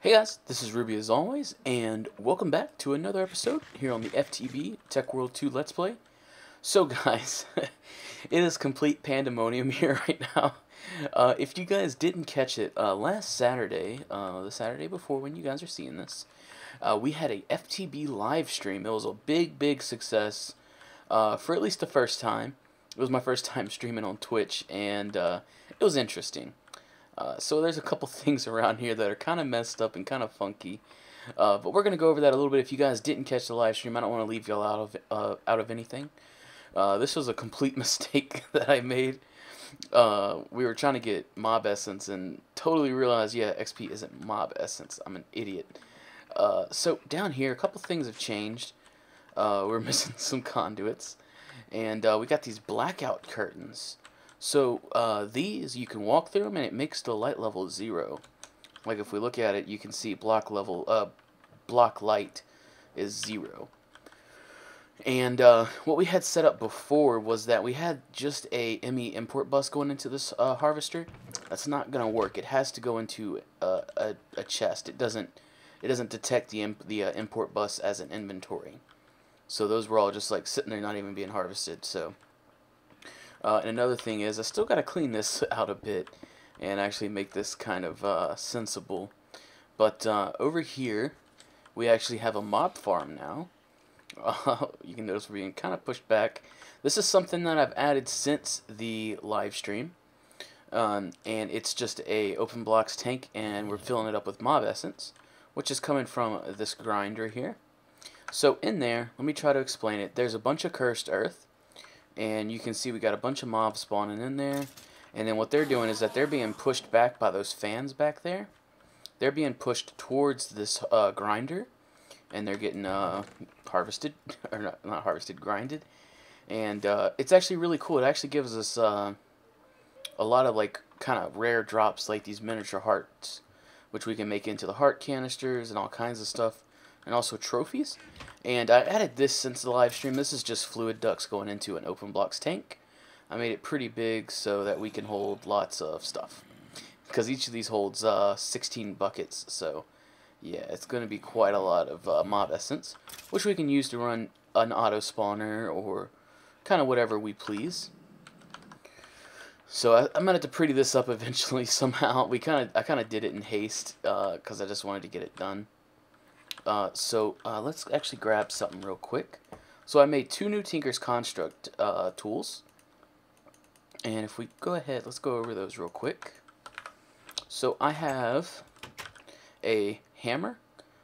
Hey guys, this is Ruby as always, and welcome back to another episode here on the FTB Tech World 2 Let's Play. So guys, it is complete pandemonium here right now. If you guys didn't catch it, last Saturday, the Saturday before when you guys are seeing this, we had a FTB live stream. It was a big success for at least the first time. It was my first time streaming on Twitch, and it was interesting. So there's a couple things around here that are kind of messed up and kind of funky, but we're gonna go over that a little bit. If you guys didn't catch the live stream, I don't want to leave y'all out of anything. This was a complete mistake that I made. We were trying to get Mob Essence and totally realized, yeah, XP isn't Mob Essence. I'm an idiot. So down here, a couple things have changed. We're missing some conduits, and we got these blackout curtains. So these, you can walk through them and it makes the light level 0. Like if we look at it, you can see block light is 0. And what we had set up before was that we had just a ME import bus going into this harvester. That's not gonna work. It has to go into a chest. It doesn't detect the import bus as an inventory. So those were all just like sitting there, not even being harvested. So. And another thing is, I still got to clean this out a bit and actually make this kind of sensible. But over here, we actually have a mob farm now. You can notice we're being kind of pushed back. This is something that I've added since the live stream. And it's just a open blocks tank, and we're filling it up with mob essence, which is coming from this grinder here. So in there, let me try to explain it. There's a bunch of cursed earth. And you can see we got a bunch of mobs spawning in there. And then what they're doing is that they're being pushed back by those fans back there. They're being pushed towards this grinder. And they're getting harvested. Or not harvested, grinded. And it's actually really cool. It actually gives us a lot of like kind of rare drops like these miniature hearts. Which we can make into the heart canisters and all kinds of stuff. And also trophies. And I added this since the live stream. This is just fluid ducts going into an open blocks tank. I made it pretty big so that we can hold lots of stuff. Because each of these holds 16 buckets. So yeah, it's going to be quite a lot of mob essence. Which we can use to run an auto spawner or kind of whatever we please. So I'm going to have to pretty this up eventually somehow. I kind of did it in haste because I just wanted to get it done. So let's actually grab something real quick. So I made 2 new Tinker's Construct tools. And if we go ahead, let's go over those real quick. So I have a hammer,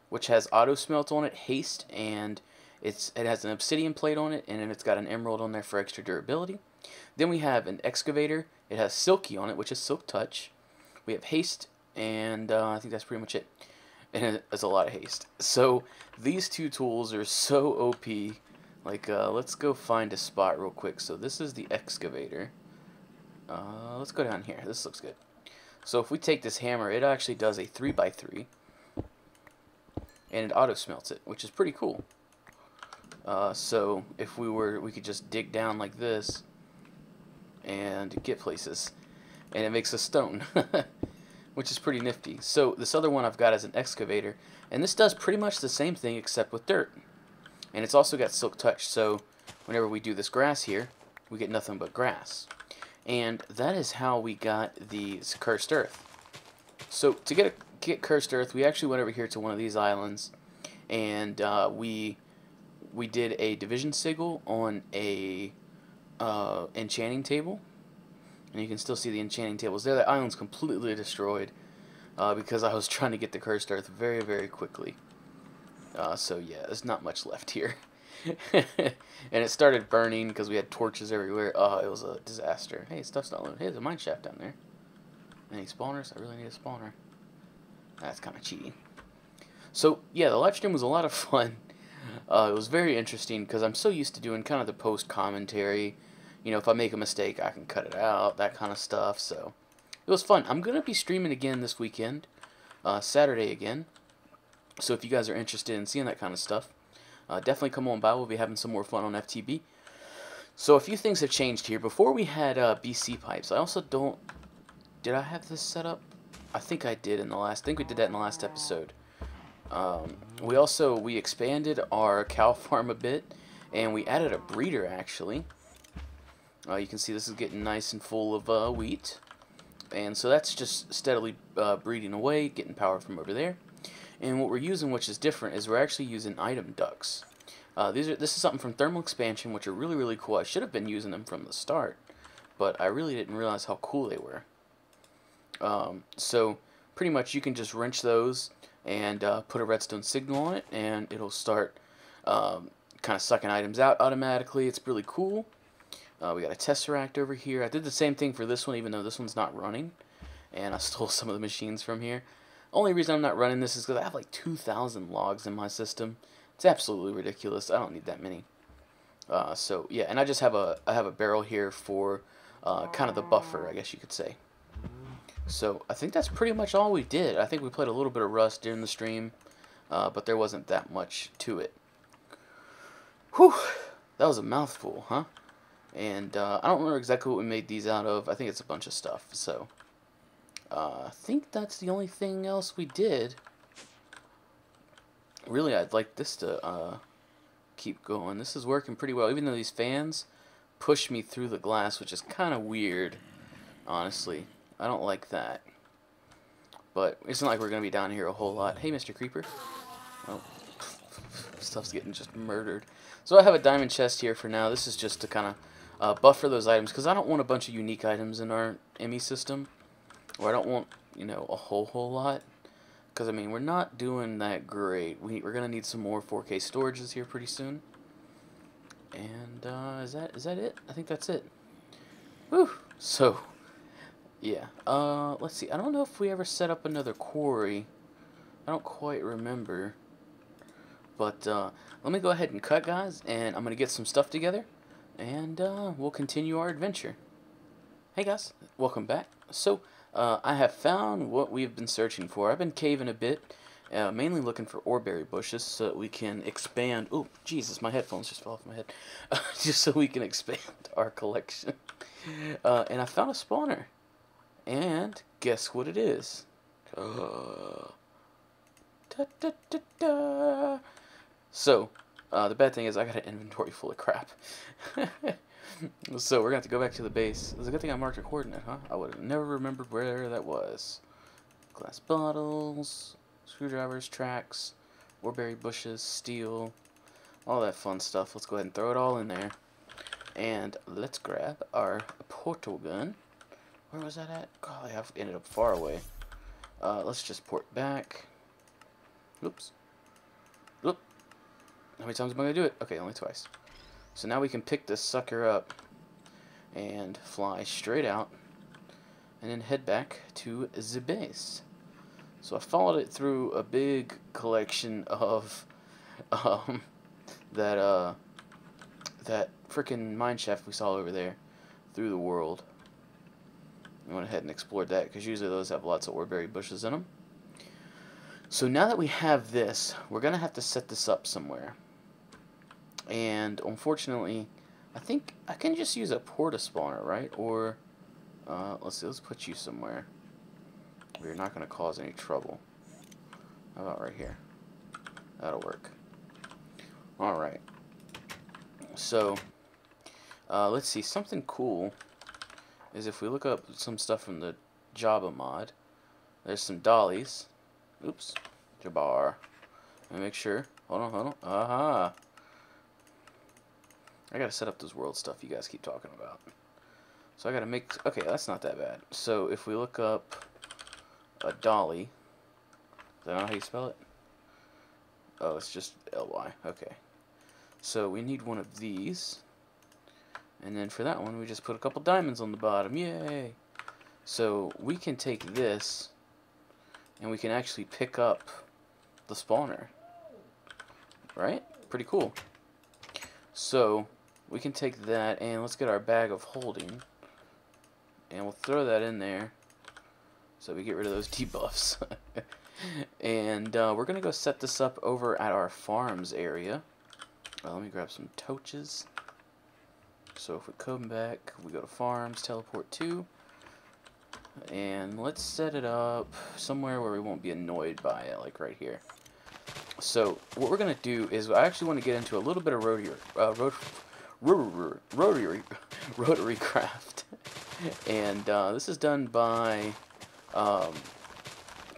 which has auto smelt on it, haste, and it has an obsidian plate on it, and then it's got an emerald on there for extra durability. Then we have an excavator. It has silky on it, which is silk touch. We have haste, and I think that's pretty much it. And it's a lot of haste. So these 2 tools are so OP. Like, let's go find a spot real quick. So this is the excavator. Let's go down here. This looks good. So if we take this hammer, it actually does a 3x3. And it auto smelts it, which is pretty cool. So if we could just dig down like this and get places. And it makes a stone. Which is pretty nifty. So this other one I've got is an excavator, and this does pretty much the same thing except with dirt. And it's also got silk touch, so whenever we do this grass here, we get nothing but grass. And that is how we got these cursed earth. So to get cursed earth, we actually went over here to one of these islands, and we did a division sigil on a enchanting table. And you can still see the enchanting tables there. The island's completely destroyed because I was trying to get the cursed earth very quickly. So yeah, there's not much left here. And it started burning because we had torches everywhere. Oh, it was a disaster. Hey, stuff's not loaded. Hey, there's a mine shaft down there. Any spawners? I really need a spawner. That's kind of cheating. So yeah, the live stream was a lot of fun. It was very interesting because I'm so used to doing kind of the post commentary. You know, if I make a mistake, I can cut it out, that kind of stuff. So it was fun. I'm going to be streaming again this weekend, Saturday again. So if you guys are interested in seeing that kind of stuff, definitely come on by. We'll be having some more fun on FTB. So a few things have changed here. Before we had BC pipes. I also don't... Did I have this set up? I think I did in the last. I think we did that in the last episode. We expanded our cow farm a bit, and we added a breeder actually. You can see this is getting nice and full of wheat, and so that's just steadily breeding away, getting power from over there. And what we're using, which is different, is we're actually using item ducts. This is something from thermal expansion, which are really, really cool. I should have been using them from the start, but I really didn't realize how cool they were. So pretty much you can just wrench those and put a redstone signal on it, and it'll start kind of sucking items out automatically. It's really cool. We got a tesseract over here. I did the same thing for this one, even though this one's not running, and I stole some of the machines from here. Only reason I'm not running this is because I have like 2,000 logs in my system. It's absolutely ridiculous. I don't need that many. So yeah, and I have a barrel here for kind of the buffer, I guess you could say. So I think that's pretty much all we did. I think we played a little bit of Rust during the stream, but there wasn't that much to it. Whew, that was a mouthful, huh? And I don't remember exactly what we made these out of. I think it's a bunch of stuff. So I think that's the only thing else we did. Really, I'd like this to keep going. This is working pretty well, even though these fans push me through the glass, which is kind of weird, honestly. I don't like that. But it's not like we're going to be down here a whole lot. Hey, Mr. Creeper. Oh, stuff's getting just murdered. So I have a diamond chest here for now. This is just to kind of buffer those items, because I don't want a bunch of unique items in our ME system. Or I don't want, you know, a whole lot. Because, I mean, we're not doing that great. We're going to need some more 4K storages here pretty soon. And, is that it? I think that's it. Whew. So, yeah. Let's see. I don't know if we ever set up another quarry. I don't quite remember. But, let me go ahead and cut, guys. And I'm going to get some stuff together. And, we'll continue our adventure. Hey, guys. Welcome back. So, I have found what we've been searching for. I've been caving a bit, mainly looking for oreberry bushes so that we can expand. Oh, Jesus, my headphones just fell off my head. Just so we can expand our collection. And I found a spawner. And guess what it is? Da, da, da, da. So, the bad thing is I got an inventory full of crap. So we're going to have to go back to the base. It's a good thing I marked a coordinate, huh? I would have never remembered where that was. Glass bottles, screwdrivers, tracks, oreberry bushes, steel, all that fun stuff. Let's go ahead and throw it all in there. And let's grab our portal gun. Where was that at? Golly, I've ended up far away. Let's just port back. Oops. Oop. How many times am I going to do it? Okay, only twice. So now we can pick this sucker up and fly straight out and then head back to the base. So I followed it through a big collection of that frickin' mineshaft we saw over there through the world. I went ahead and explored that because usually those have lots of oreberry bushes in them. So now that we have this, we're going to have to set this up somewhere. And unfortunately, I think I can just use a porta spawner, right? Or, let's see, let's put you somewhere where you're not going to cause any trouble. How about right here? That'll work. Alright. So, let's see, something cool is if we look up some stuff from the Java mod, there's some dollies. Oops. Jabbar. Let me make sure. Hold on. Aha! I gotta set up this world stuff you guys keep talking about. So I gotta make... Okay, that's not that bad. So if we look up a dolly... Is that not how you spell it? Oh, it's just L-Y. Okay. So we need one of these. And then for that one, we just put a couple diamonds on the bottom. Yay! So we can take this, and we can actually pick up the spawner. Right? Pretty cool. So we can take that, and let's get our bag of holding, and we'll throw that in there so we get rid of those debuffs. And we're going to go set this up over at our farms area. Let me grab some torches. So if we come back, we go to farms, teleport to. And let's set it up somewhere where we won't be annoyed by it, like right here. So what we're going to do is I actually want to get into a little bit of RotaryCraft. And this is done by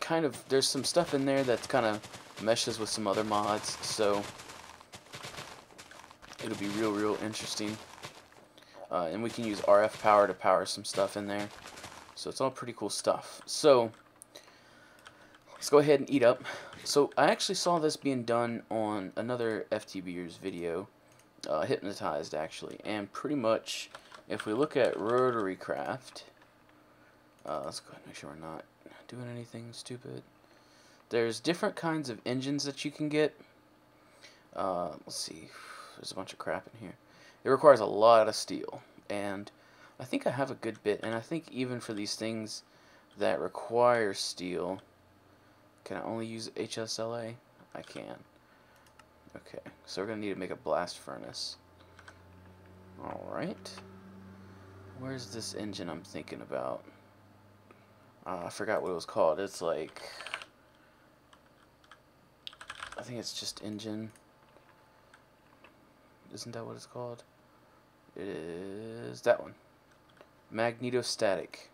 kind of, there's some stuff in there that's kind of meshes with some other mods, so it'll be real interesting. And we can use RF power to power some stuff in there. So it's all pretty cool stuff. So let's go ahead and eat up. So I actually saw this being done on another FTBer's video, Hypnotized actually, and pretty much if we look at RotaryCraft, let's go ahead and make sure we're not doing anything stupid. There's different kinds of engines that you can get. Let's see, there's a bunch of crap in here. It requires a lot of steel, and I think I have a good bit, and I think even for these things that require steel, can I only use HSLA? I can. Okay, so we're going to need to make a blast furnace. Alright. Where's this engine I'm thinking about? I forgot what it was called. It's like, I think it's just engine. Isn't that what it's called? It is that one. Magnetostatic.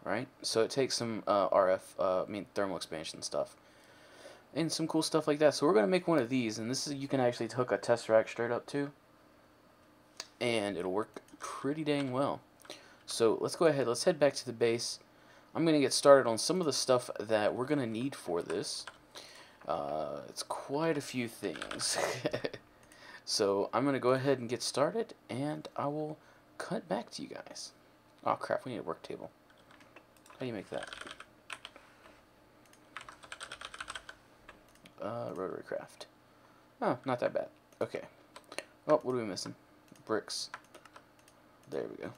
Right? So it takes some thermal expansion stuff. And some cool stuff like that. So we're going to make one of these. And this is, you can actually hook a tesseract straight up to. And it'll work pretty dang well. So let's go ahead. Let's head back to the base. I'm going to get started on some of the stuff that we're going to need for this. It's quite a few things. So I'm going to go ahead and get started, and I will cut back to you guys. Oh crap, we need a work table. How do you make that? RotaryCraft. Oh, not that bad. Okay. Oh, what are we missing? Bricks. There we go.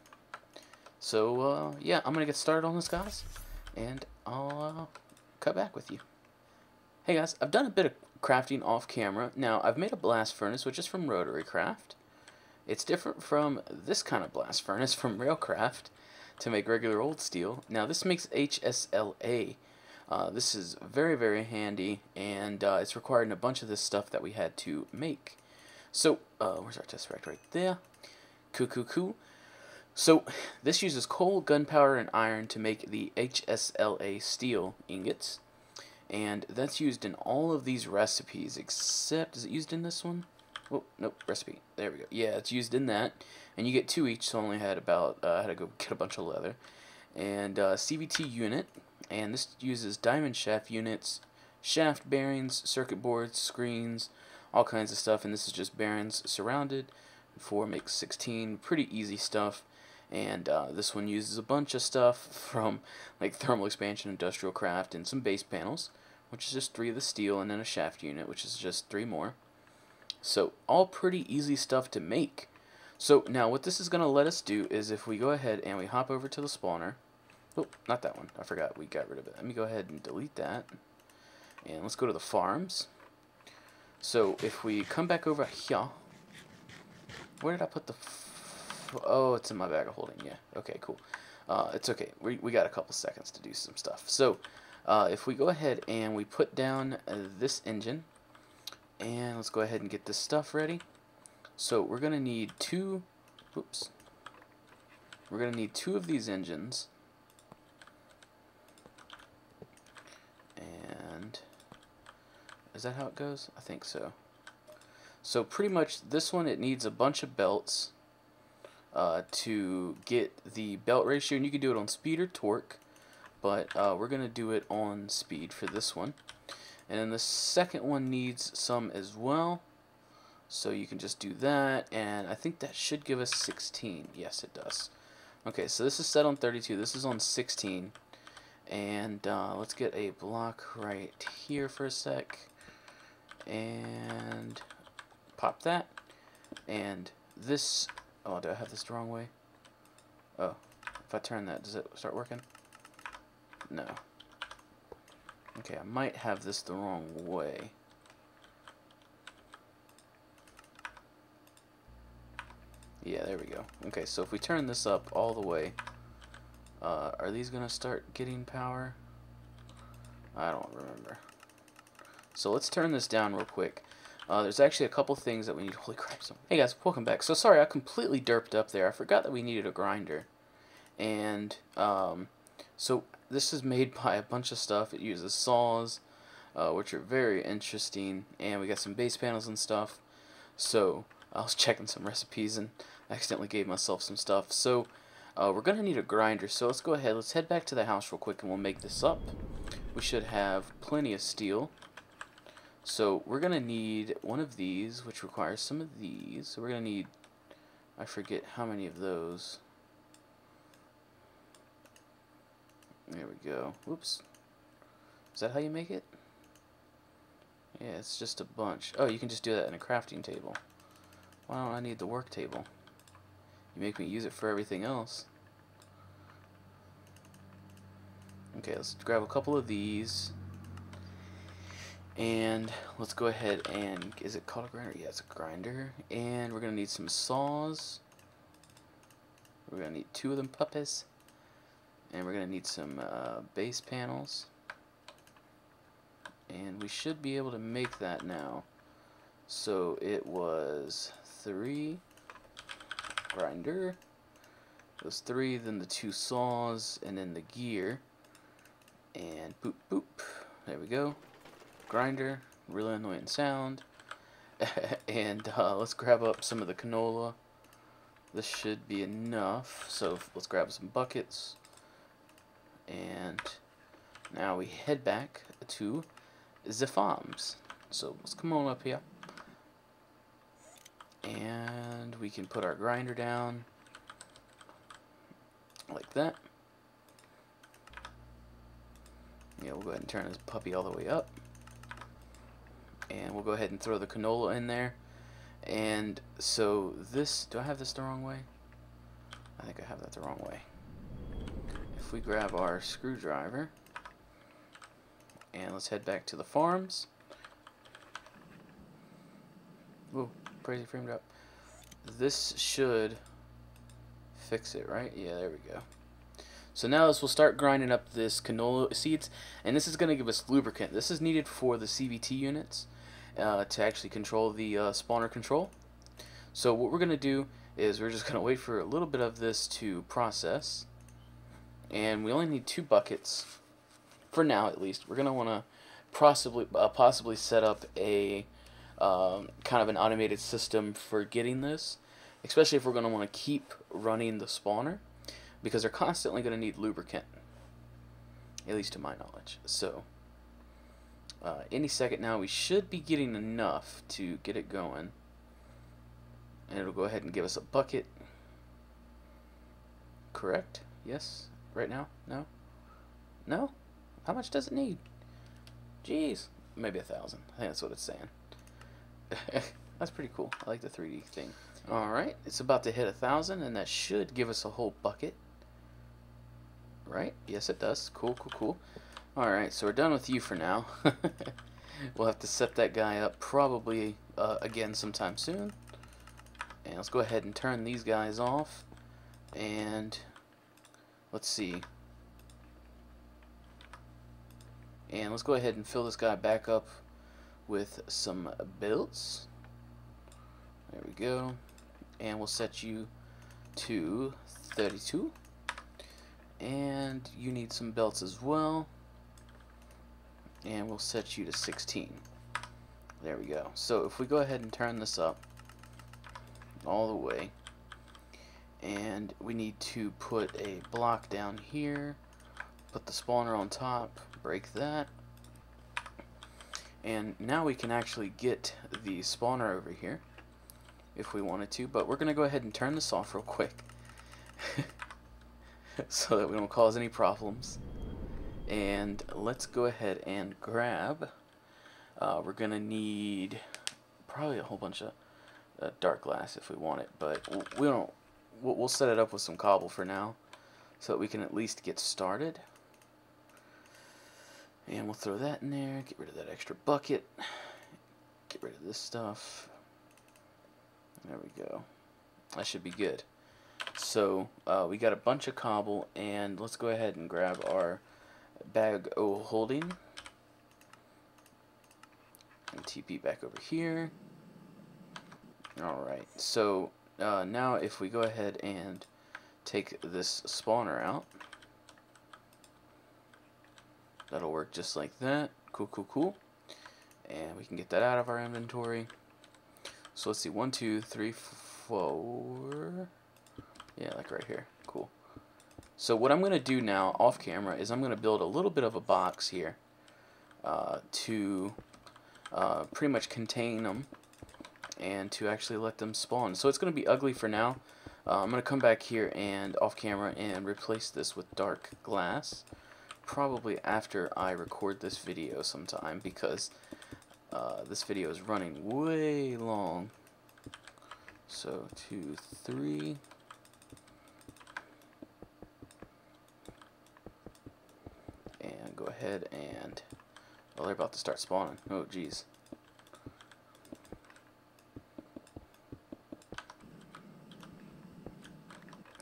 So, yeah, I'm going to get started on this, guys, and I'll cut back with you. Hey guys, I've done a bit of crafting off camera. Now, I've made a blast furnace, which is from RotaryCraft. It's different from this kind of blast furnace from Railcraft to make regular old steel. Now, this makes HSLA. This is very handy, and it's required in a bunch of this stuff that we had to make. So, where's our tesseract? Right there. Cool. So, this uses coal, gunpowder, and iron to make the HSLA steel ingots. And that's used in all of these recipes, except, is it used in this one? Oh, nope, recipe. There we go. Yeah, it's used in that. And you get 2 each, so I only had about, I had to go get a bunch of leather. And CVT unit, and this uses diamond shaft units, shaft bearings, circuit boards, screens, all kinds of stuff. And this is just bearings surrounded. 4 makes 16, pretty easy stuff. And this one uses a bunch of stuff from like thermal expansion, industrial craft, and some base panels, which is just 3 of the steel, and then a shaft unit, which is just 3 more. So all pretty easy stuff to make. So now what this is going to let us do is if we go ahead and we hop over to the spawner. Oh, not that one. I forgot we got rid of it. Let me go ahead and delete that. And let's go to the farms. So if we come back over here. Where did I put the... Oh, it's in my bag of holding. Yeah. Okay, cool. It's okay. We got a couple seconds to do some stuff. So, if we go ahead and we put down this engine, and let's go ahead and get this stuff ready. So we're gonna need 2. Whoops. We're gonna need 2 of these engines, and is that how it goes? I think so. So pretty much this one, it needs a bunch of belts. To get the belt ratio, and you can do it on speed or torque, but we're going to do it on speed for this one. And then the second one needs some as well, so you can just do that, and I think that should give us 16. Yes, it does. Okay, so this is set on 32, this is on 16, and let's get a block right here for a sec, and pop that, and this... Oh, do I have this the wrong way? Oh, if I turn that, does it start working? No. Okay, I might have this the wrong way. Yeah, there we go. Okay, so if we turn this up all the way, Are these gonna start getting power? I don't remember. So let's turn this down real quick. There's actually a couple things that we need. Holy crap! Hey guys, welcome back. So sorry, I completely derped up there. I forgot that we needed a grinder. And so this is made by a bunch of stuff. It uses saws, which are very interesting, and we got some base panels and stuff. So I was checking some recipes and accidentally gave myself some stuff. So we're gonna need a grinder. So let's go ahead. Let's head back to the house real quick, and we'll make this up. We should have plenty of steel. So we're gonna need one of these, which requires some of these. So we're gonna need, I forget how many of those. There we go. Whoops. Is that how you make it? Yeah, it's just a bunch. Oh, you can just do that in a crafting table. Why don't I need the work table? You make me use it for everything else. Okay, let's grab a couple of these. And let's go ahead and, is it called a grinder? Yeah, it's a grinder. And we're going to need some saws. We're going to need 2 of them puppies. And we're going to need some base panels. And we should be able to make that now. So it was 3 grinder. It was 3, then the 2 saws, and then the gear. And boop boop. There we go. Grinder. Really annoying sound. And let's grab up some of the canola. This should be enough. So let's grab some buckets. And now we head back to the farms. So let's come on up here. And we can put our grinder down like that. Yeah, we'll go ahead and turn this puppy all the way up. And we'll go ahead and throw the canola in there. And so this, do I have this the wrong way? I think I have that the wrong way. If we grab our screwdriver, and let's head back to the farms. Whoa, crazy framed up. This should fix it, right? Yeah, there we go. So now we'll start grinding up this canola seeds, and this is going to give us lubricant. This is needed for the CVT units to actually control the spawner control. So what we're going to do is we're just going to wait for a little bit of this to process. And we only need 2 buckets, for now at least. We're going to want to possibly set up a kind of an automated system for getting this, especially if we're going to want to keep running the spawner, because they're constantly going to need lubricant, at least to my knowledge. So any second now we should be getting enough to get it going, and it'll go ahead and give us a bucket. Correct? Yes? Right now? No? No? How much does it need? Jeez. Maybe 1,000. I think that's what it's saying. That's pretty cool. I like the 3D thing. Alright, it's about to hit 1,000, and that should give us a whole bucket. Right? Yes, it does. Cool, cool, cool. Alright, so we're done with you for now. We'll have to set that guy up probably again sometime soon. And let's go ahead and turn these guys off. And let's see. And let's go ahead and fill this guy back up with some belts. There we go. And we'll set you to 32. And you need some belts as well. And we'll set you to 16. There we go. So if we go ahead and turn this up all the way, and we need to put a block down here, put the spawner on top, break that, and now we can actually get the spawner over here if we wanted to, but we're going to go ahead and turn this off real quick so that we don't cause any problems. And let's go ahead and grab, we're going to need probably a whole bunch of dark glass if we want it, but we'll set it up with some cobble for now so that we can at least get started. And we'll throw that in there, get rid of that extra bucket, get rid of this stuff. There we go. That should be good. So we got a bunch of cobble, and let's go ahead and grab our bag o' holding and TP back over here. Alright, so now if we go ahead and take this spawner out, that'll work just like that. Cool, cool, cool. And we can get that out of our inventory. So let's see, 1, 2, 3, 4. Yeah, like right here. Cool. So what I'm going to do now, off camera, is I'm going to build a little bit of a box here to pretty much contain them and to actually let them spawn. So it's going to be ugly for now. I'm going to come back here and off camera and replace this with dark glass, probably after I record this video sometime, because this video is running way long. So 2, 3. And go ahead and, well, they're about to start spawning. Oh, geez.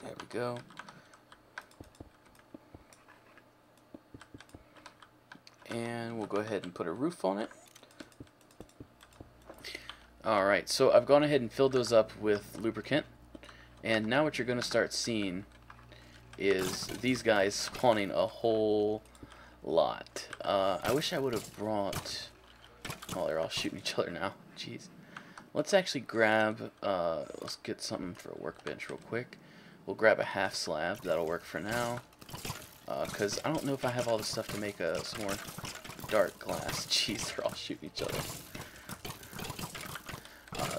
There we go. And we'll go ahead and put a roof on it. Alright, so I've gone ahead and filled those up with lubricant. And now what you're going to start seeing is these guys spawning a whole lot. I wish I would have brought... Oh, they're all shooting each other now. Jeez. Let's actually grab... let's get something for a workbench real quick. We'll grab a half slab. That'll work for now. Because I don't know if I have all the stuff to make some more dark glass. Jeez, they're all shooting each other.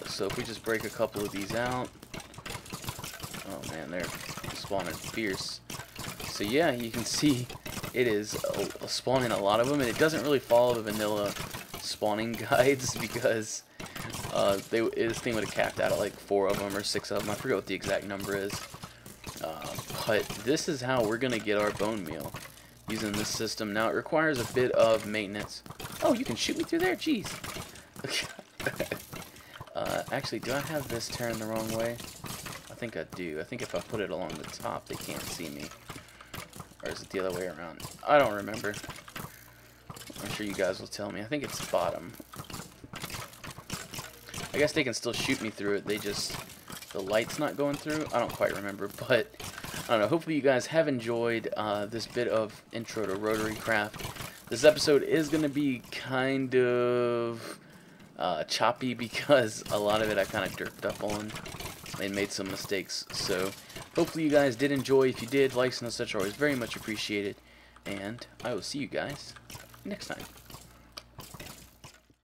So if we just break a couple of these out... Oh man, they're spawning fierce. So yeah, you can see it is spawning a lot of them, and it doesn't really follow the vanilla spawning guides because this thing would have capped out at like 4 of them or 6 of them. I forget what the exact number is. But this is how we're going to get our bone meal using this system. Now, it requires a bit of maintenance. Oh, you can shoot me through there? Jeez. Actually, do I have this turned the wrong way? I think I do. I think if I put it along the top, they can't see me. Or is it the other way around? I don't remember. I'm sure you guys will tell me. I think it's bottom. I guess they can still shoot me through it. They just... the light's not going through. I don't quite remember, but... I don't know. Hopefully you guys have enjoyed this bit of intro to RotaryCraft. This episode is going to be kind of choppy because a lot of it I kind of derped up on and made some mistakes. So hopefully you guys did enjoy. If you did, likes and such are always very much appreciated. And I will see you guys next time.